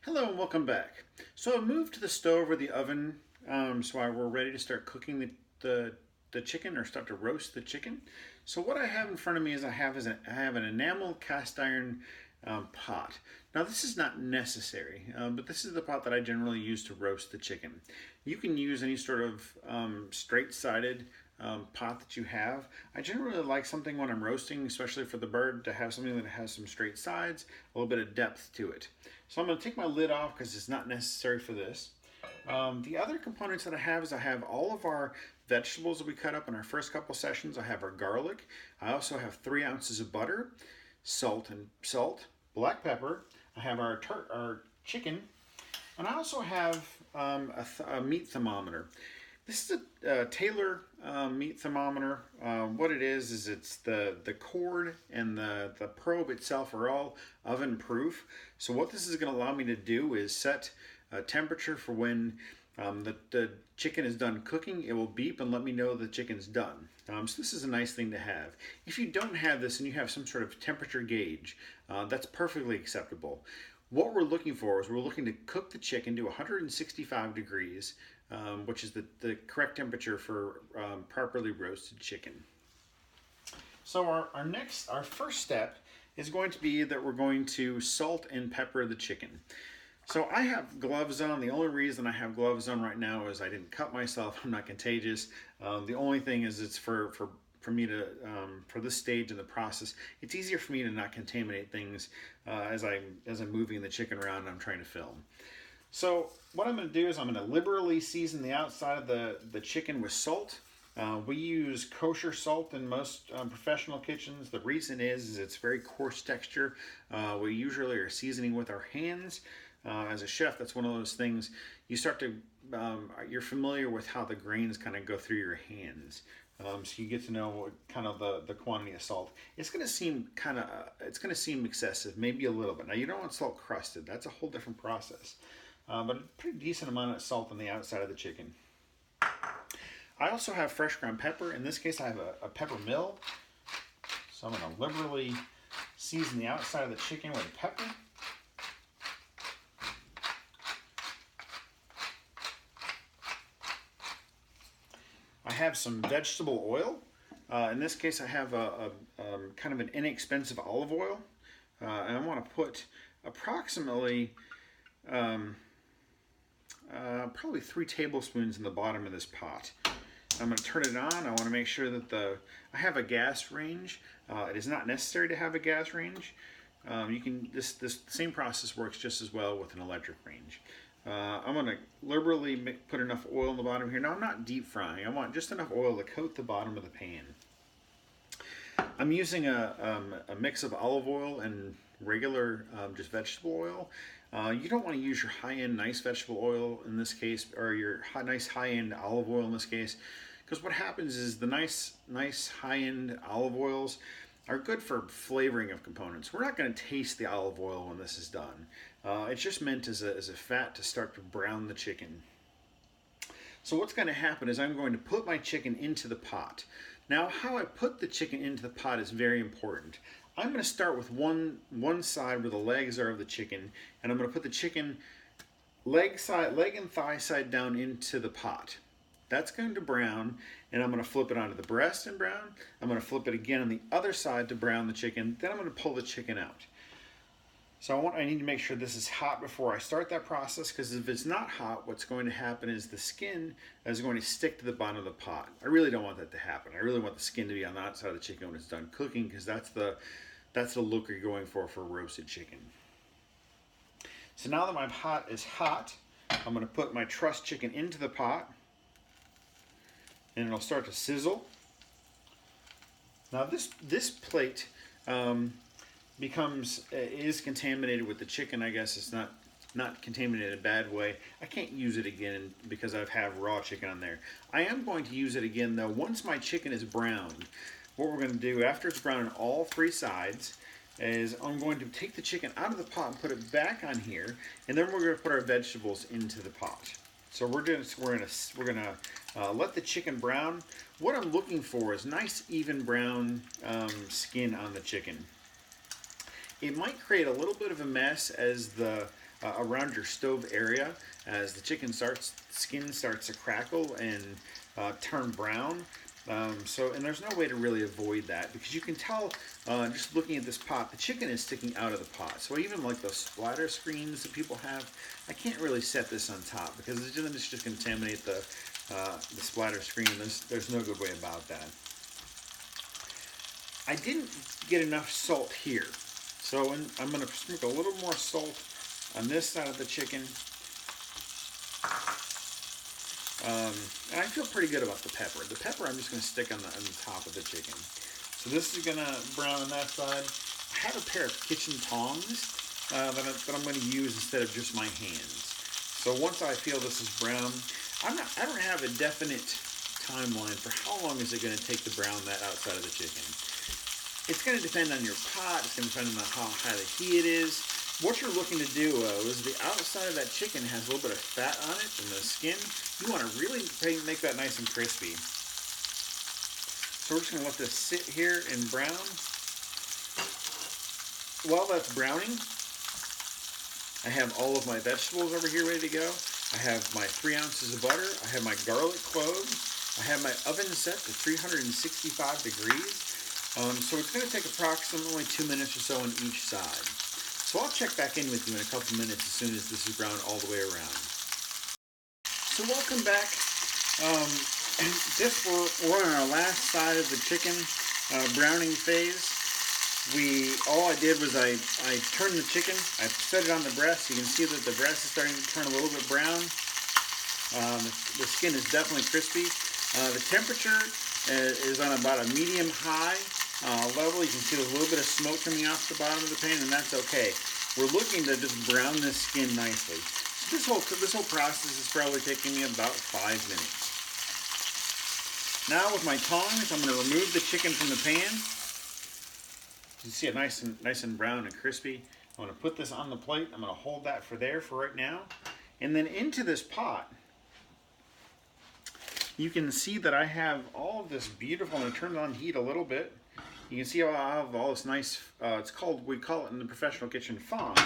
Hello and welcome back. So I moved to the stove or the oven, we're ready to start cooking the chicken or start to roast the chicken. So what I have in front of me is I have an enamel cast iron pot. Now this is not necessary, but this is the pot that I generally use to roast the chicken. You can use any sort of straight-sided pot that you have. I generally like something when I'm roasting, especially for the bird, to have something that has some straight sides, a little bit of depth to it. So I'm going to take my lid off because it's not necessary for this. The other components that I have is I have all of our vegetables that we cut up in our first couple sessions. I have our garlic. I also have 3 ounces of butter, salt, black pepper. I have our chicken, and I also have a meat thermometer. This is a Taylor meat thermometer. What it is it's the cord and the probe itself are all oven proof. So what this is going to allow me to do is set a temperature for when the chicken is done cooking. It will beep and let me know the chicken's done. So this is a nice thing to have. If you don't have this and you have some sort of temperature gauge, that's perfectly acceptable. What we're looking for is we're looking to cook the chicken to 165 degrees, which is the correct temperature for properly roasted chicken. So our first step is going to be that we're going to salt and pepper the chicken. So I have gloves on. The only reason I have gloves on right now is I didn't cut myself. I'm not contagious. The only thing is it's for me to, for this stage in the process, it's easier for me to not contaminate things as I'm moving the chicken around and I'm trying to film. So what I'm going to do is I'm going to liberally season the outside of the chicken with salt. We use kosher salt in most professional kitchens. The reason is it's very coarse texture. We usually are seasoning with our hands. As a chef, that's one of those things you start to, you're familiar with how the grains kind of go through your hands. So you get to know kind of the quantity of salt. It's going to seem excessive, maybe a little bit. Now you don't want salt crusted. That's a whole different process. But a pretty decent amount of salt on the outside of the chicken. I also have fresh ground pepper. In this case, I have a pepper mill. So I'm going to liberally season the outside of the chicken with pepper. I have some vegetable oil. In this case, I have a kind of an inexpensive olive oil. And I want to put approximately probably 3 tablespoons in the bottom of this pot. I'm going to turn it on. I want to make sure that I have a gas range. It is not necessary to have a gas range. This same process works just as well with an electric range. I'm going to liberally put enough oil in the bottom here. Now I'm not deep frying. I want just enough oil to coat the bottom of the pan. I'm using a mix of olive oil and regular just vegetable oil. You don't want to use your high-end nice vegetable oil in this case, or your nice high-end olive oil in this case, because what happens is the nice high-end olive oils are good for flavoring of components. We're not going to taste the olive oil when this is done. It's just meant as a fat to start to brown the chicken. So what's going to happen is I'm going to put my chicken into the pot. Now how I put the chicken into the pot is very important. I'm going to start with one side where the legs are of the chicken, and I'm going to put the chicken leg and thigh side down into the pot. That's going to brown, and I'm going to flip it onto the breast and brown. I'm going to flip it again on the other side to brown the chicken. Then I'm going to pull the chicken out. So I need to make sure this is hot before I start that process, because if it's not hot, what's going to happen is the skin is going to stick to the bottom of the pot. I really don't want that to happen. I really want the skin to be on the outside of the chicken when it's done cooking, because that's the look you're going for roasted chicken. So now that my pot is hot, I'm going to put my trussed chicken into the pot, and it'll start to sizzle. Now this plate is contaminated with the chicken. I guess it's not contaminated in a bad way. I can't use it again because I have raw chicken on there. I am going to use it again though once my chicken is browned. What we're going to do after it's browned on all 3 sides is I'm going to take the chicken out of the pot and put it back on here, and then we're going to put our vegetables into the pot. So we're gonna let the chicken brown. What I'm looking for is nice even brown skin on the chicken. It might create a little bit of a mess as around your stove area as the skin starts to crackle and turn brown. And there's no way to really avoid that because you can tell just looking at this pot, the chicken is sticking out of the pot. So even like those splatter screens that people have, I can't really set this on top because it's just contaminate the splatter screen. There's no good way about that. I didn't get enough salt here, so I'm going to sprinkle a little more salt on this side of the chicken. And I feel pretty good about the pepper. The pepper I'm just going to stick on the top of the chicken. So this is going to brown on that side. I have a pair of kitchen tongs that I'm going to use instead of just my hands. So once I feel this is brown, I don't have a definite timeline for how long is it going to take to brown that outside of the chicken. It's going to depend on your pot. It's going to depend on how high the heat is. What you're looking to do is the outside of that chicken has a little bit of fat on it and the skin. You want to really make that nice and crispy. So we're just going to let this sit here and brown. While that's browning, I have all of my vegetables over here ready to go. I have my 3 ounces of butter. I have my garlic cloves. I have my oven set to 365 degrees. So it's going to take approximately 2 minutes or so on each side. So I'll check back in with you in a couple minutes as soon as this is brown all the way around. So welcome back. We're on our last side of the chicken browning phase. All I did was I turned the chicken, I set it on the breast. You can see that the breast is starting to turn a little bit brown. The skin is definitely crispy. The temperature is on about a medium-high level. You can see there's a little bit of smoke coming off the bottom of the pan, and that's okay. We're looking to just brown this skin nicely. So this whole process is probably taking me about 5 minutes. Now with my tongs, I'm going to remove the chicken from the pan. You see it nice and brown and crispy. I'm going to put this on the plate. I'm going to hold that for right now. And then into this pot, you can see that I have all of this beautiful, and I turned on heat a little bit. You can see how I have all this nice, we call it in the professional kitchen fond.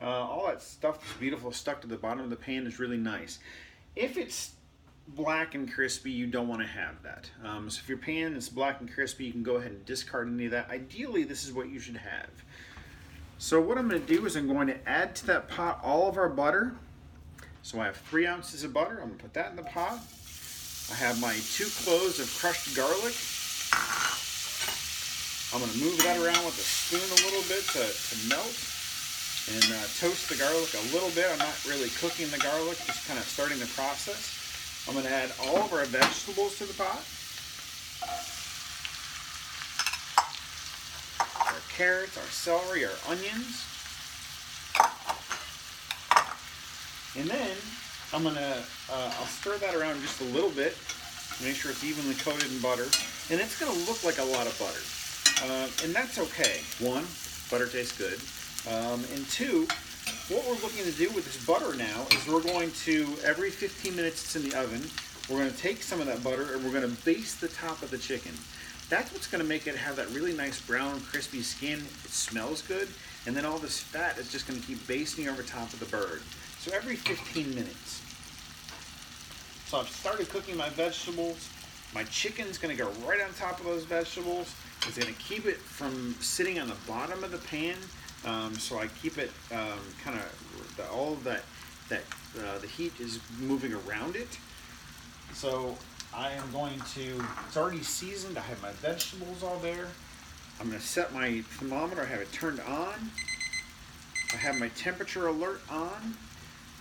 All that stuff that's beautiful stuck to the bottom of the pan is really nice. If it's black and crispy, you don't want to have that. So if your pan is black and crispy, you can go ahead and discard any of that. Ideally, this is what you should have. So what I'm going to do is I'm going to add to that pot all of our butter. So I have 3 ounces of butter. I'm going to put that in the pot. I have my 2 cloves of crushed garlic. I'm going to move that around with a spoon a little bit to melt and toast the garlic a little bit. I'm not really cooking the garlic, just kind of starting the process. I'm going to add all of our vegetables to the pot. Our carrots, our celery, our onions. And then I'm going to, I'll stir that around just a little bit, make sure it's evenly coated in butter. And it's going to look like a lot of butter. And that's okay. 1, butter tastes good. And 2, what we're looking to do with this butter now is we're going to, every 15 minutes it's in the oven, we're going to take some of that butter and we're going to baste the top of the chicken. That's what's going to make it have that really nice brown, crispy skin. It smells good. And then all this fat is just going to keep basting over top of the bird. So every 15 minutes. So I've started cooking my vegetables. My chicken's going to go right on top of those vegetables. It's going to keep it from sitting on the bottom of the pan. So I keep it kind of, all of that the heat is moving around it. So I am going to, it's already seasoned. I have my vegetables all there. I'm going to set my thermometer. I have it turned on. I have my temperature alert on.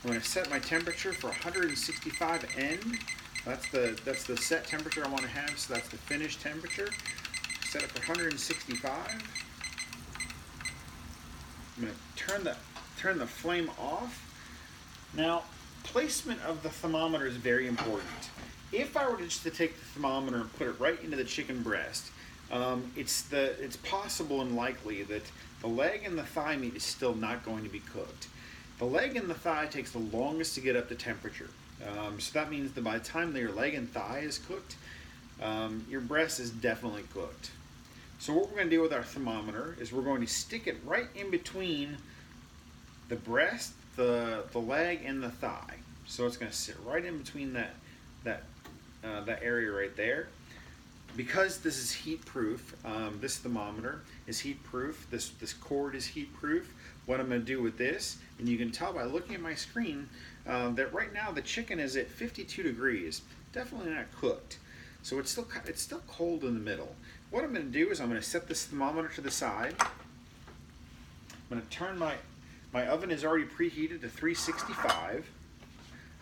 I'm going to set my temperature for 165 N. That's the set temperature I want to have, so that's the finished temperature. Set it for 165. I'm going to turn the flame off. Now, placement of the thermometer is very important. If I were just to take the thermometer and put it right into the chicken breast, it's possible and likely that the leg and the thigh meat is still not going to be cooked. The leg and the thigh takes the longest to get up to temperature. So that means that by the time that your leg and thigh is cooked, your breast is definitely cooked. So what we're going to do with our thermometer is we're going to stick it right in between the breast the leg and the thigh. So it's going to sit right in between that area right there. Because this is heat proof, this thermometer is heat proof. This cord is heat proof. What I'm going to do with this, and you can tell by looking at my screen that right now the chicken is at 52 degrees. Definitely not cooked. So it's still cold in the middle. What I'm going to do is I'm going to set this thermometer to the side. I'm going to turn my oven is already preheated to 365.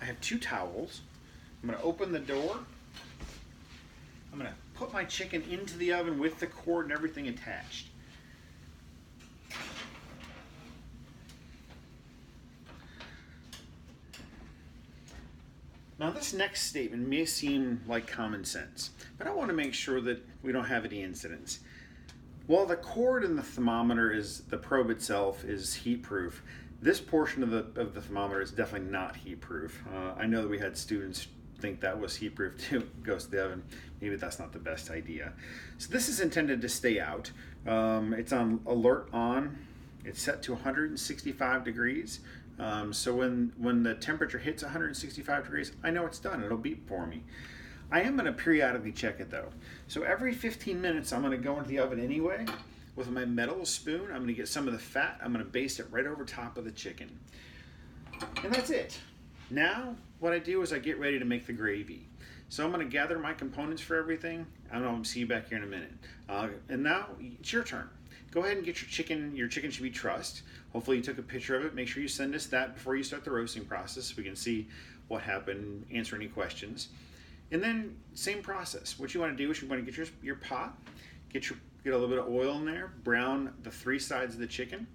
I have 2 towels. I'm going to open the door. I'm going to put my chicken into the oven with the cord and everything attached. Now this next statement may seem like common sense, but I want to make sure that we don't have any incidents. While the cord in the thermometer the probe itself is heat proof, this portion of the thermometer is definitely not heat proof. I know that we had students think that was heat proof too, goes to the oven. Maybe that's not the best idea. So this is intended to stay out. It's on alert on. It's set to 165 degrees. So when the temperature hits 165 degrees, I know it's done. It'll beep for me. I am going to periodically check it though. So every 15 minutes, I'm going to go into the oven anyway. With my metal spoon, I'm going to get some of the fat. I'm going to baste it right over top of the chicken. And that's it. Now, what I do is I get ready to make the gravy. So I'm going to gather my components for everything. I'll see you back here in a minute. And now it's your turn. Go ahead and get your chicken. Your chicken should be trussed. Hopefully you took a picture of it. Make sure you send us that before you start the roasting process so we can see what happened, answer any questions. And then same process. What you want to do is you want to get your pot, get a little bit of oil in there, brown the 3 sides of the chicken.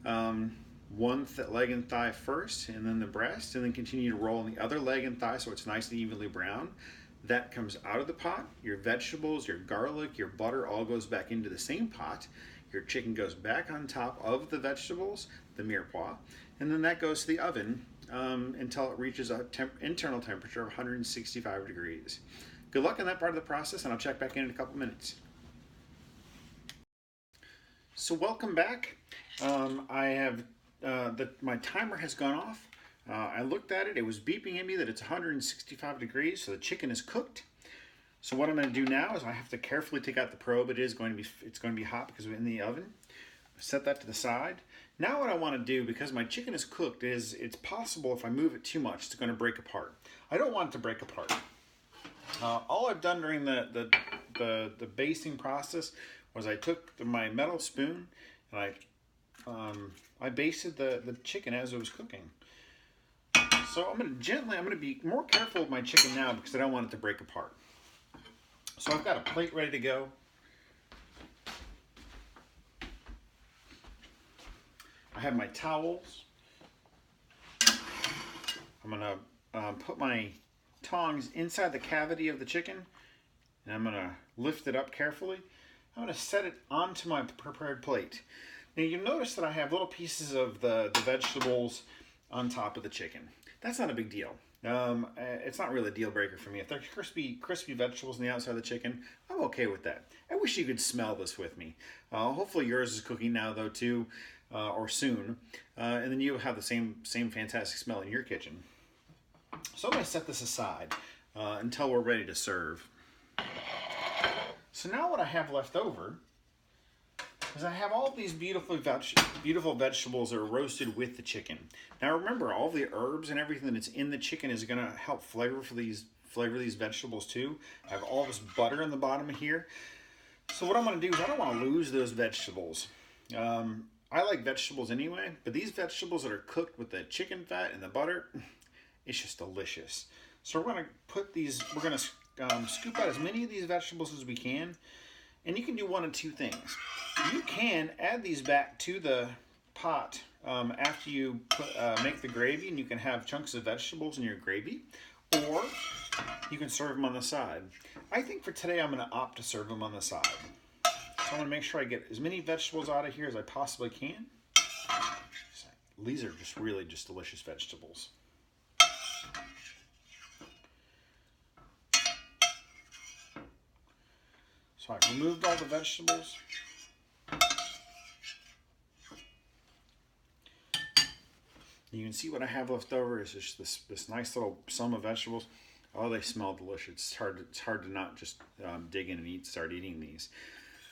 One leg and thigh first, and then the breast, and then continue to roll on the other leg and thigh so it's nice and evenly brown. That comes out of the pot. Your vegetables, your garlic, your butter all goes back into the same pot. Your chicken goes back on top of the vegetables, the mirepoix, and then that goes to the oven until it reaches a internal temperature of 165 degrees. Good luck in that part of the process, and I'll check back in a couple minutes. So welcome back. I have my timer has gone off. I looked at it. It was beeping at me that it's 165 degrees, so the chicken is cooked. So what I'm going to do now is I have to carefully take out the probe. It's going to be hot because we're in the oven. Set that to the side. Now what I want to do, because my chicken is cooked, is it's possible if I move it too much, it's going to break apart. I don't want it to break apart. All I've done during the basting process was I took my metal spoon and I basted the chicken as it was cooking. So I'm going to be more careful with my chicken now because I don't want it to break apart. So I've got a plate ready to go. I have my towels. I'm going to put my tongs inside the cavity of the chicken, and I'm going to lift it up carefully. I'm going to set it onto my prepared plate. Now you notice that I have little pieces of the vegetables on top of the chicken. That's not a big deal. It's not really a deal breaker for me. If they're crispy vegetables on the outside of the chicken, I'm okay with that. I wish you could smell this with me. Hopefully yours is cooking now though too, or soon, and then you'll have the same fantastic smell in your kitchen. So I'm going to set this aside until we're ready to serve. So now what I have left over is I have all these beautiful vegetables that are roasted with the chicken. Now remember, all the herbs and everything that's in the chicken is going to help flavor these vegetables too. I have all this butter in the bottom of here. So what I'm going to do is I don't want to lose those vegetables. I like vegetables anyway, but these vegetables that are cooked with the chicken fat and the butter, it's just delicious. So we're going to scoop out as many of these vegetables as we can. And you can do one of two things. You can add these back to the pot after you make the gravy, and you can have chunks of vegetables in your gravy, or you can serve them on the side. I think for today I'm going to opt to serve them on the side. So I'm going to make sure I get as many vegetables out of here as I possibly can. These are really delicious vegetables. So I've removed all the vegetables. You can see what I have left over is just this nice little sum of vegetables. Oh, they smell delicious. It's hard to not just dig in and start eating these.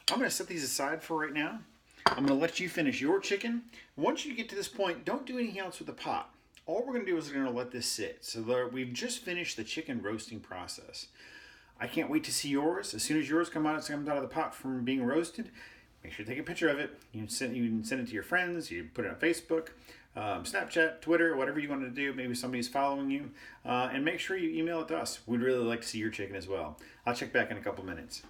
I'm going to set these aside for right now. I'm going to let you finish your chicken. Once you get to this point, don't do anything else with the pot. All we're going to do is we're going to let this sit. So we've just finished the chicken roasting process. I can't wait to see yours. As soon as yours comes out of the pot from being roasted, make sure to take a picture of it. You can send it to your friends. You put it on Facebook, Snapchat, Twitter, whatever you want to do. Maybe somebody's following you. And make sure you email it to us. We'd really like to see your chicken as well. I'll check back in a couple minutes.